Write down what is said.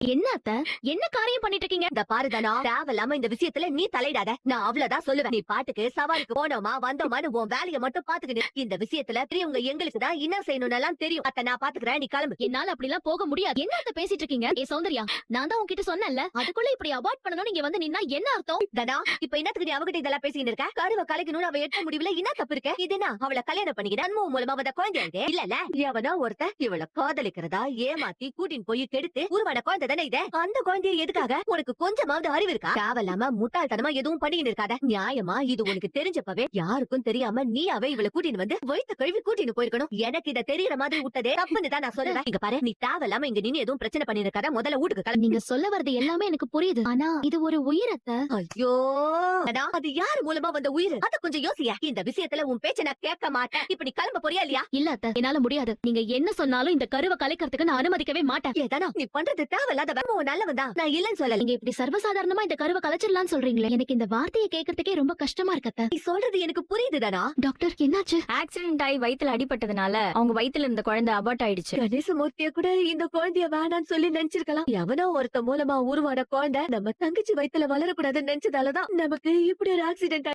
என்ன அத்த? என்ன காரியம் பண்ணிட்டு இருக்கீங்க? இந்த பாருதானா, தேவையில்லாம இந்த விஷயத்துல நீ தலையிடாத. நான் அவ்வளவுதான் சொல்லுவேன். நீ பாட்டுக்கு சவாரிக்கு போனோமா வந்தோமான்னு உன் வேலைய மட்டும் பாத்துக்கிட்டு, இந்த விஷயத்துல பெரியவங்க எங்களுக்கு தான் என்ன செய்யணும்னு எல்லாம் தெரியும். அத்த நான் பாத்துக்கிறேன், நீ கிளம்பு. என்னால அப்படிலாம் போக முடியாது. என்ன அத்த பேசிட்டு இருக்கீங்க? சௌந்தர்யா, நான் தான் உன்கிட்ட சொன்னேன்ல, அதுக்குள்ள இப்படி அவாய்ட் பண்ணனும் நீங்க வந்து நின்னா என்ன அர்த்தம்? தனா, இப்ப என்னத்துக்கு நீ அவகிட்ட இதெல்லாம் பேசிட்டு இருக்க? கருவை கலைக்கணும்னு அவ எடுத்த முடிவுல என்ன தப்பு இருக்கு? இது என்ன அவளை கல்யாணம் பண்ணிக்கிற அனுபவம் மூலமா வந்த குழந்தை இது? இல்ல எவனோ ஒருத்த இவளை காதலிக்கிறதா ஏமாத்தி கூட்டின்னு போய் கெடுத்து உருவான குழந்தை தானே இது. அந்த குழந்தைய எதுக்காக? உனக்கு கொஞ்சமாவது அறிவு இருக்கா? தேவையில்லாம முட்டாள்தனமா எதுவும் பண்ணிட்டு இருக்காத. நியாயமா இது உனக்கு தெரிஞ்சப்பவே யாருக்கும் தெரியாம நீயாவே இவளை கூட்டின்னு வந்து வயித்து கழுவி கூட்டின்னு போயிருக்கணும். எனக்கு இத தெரியற மாதிரி விட்டதே தப்புன்னு தான் நான் சொல்லுவேன். இங்க பாரு, நீ தேவையில்லாம இங்க நின்னு எதுவும் பிரச்சனை பண்ணி இருக்காத. முதல்ல வீட்டுக்கு கிளம்பு. நீங்க சொல்ல வர்றது எல்லாமே எனக்கு புரியுது. ஆனா இது ஒரு உயிர் அத்த. ஐயோ, அடா, அது யார் மூலமா வந்த உயிர்? அத கொஞ்சம் யோசியா. இந்த விஷயத்துல உன் பேச்ச நான் கேட்க மாட்டேன். இப்ப நீ கிளம்ப போறியா இல்லையா? இல்ல அத்த, என்னால முடியாது. நீங்க என்ன சொன்னாலும் இந்த கருவை கலைக்கிறதுக்கு நான் அனுமதிக்கவே மாட்டேன். ஏதானா நீ பண்றது தேவையில்லாத வேலை. உன் நல்லவன் தான், நான் இல்லன்னு சொல்லல. நீங்க இப்படி சர்வசாதாரணமா இந்த கருவை கலைச்சிடலாம்னு சொல்றீங்களே, எனக்கு இந்த வார்த்தையை கேட்கறதுக்கே ரொம்ப கஷ்டமா இருக்கு அத்த. நீ சொல்றது எனக்கு புரியுதுதானா? டாக்டர், என்னாச்சு? ஆக்சிடென்ட் ஆகி வயித்துல அடிபட்டதுனால அவங்க வயித்துல இருந்த குழந்தை அபார்ட் ஆயிடுச்சு. கணேசமூர்த்திய கூட இந்த குழந்தைய வேணான்னு சொல்லி நினைச்சிருக்கலாம். எவனோ ஒருத்த மூலமா உருவான குழந்தை நம்ம தங்கச்சி வயித்துல வளரக்கூடாதுன்னு நினைச்சதாலதான் நமக்கு இப்படி ஒரு ஆக்சிடென்ட்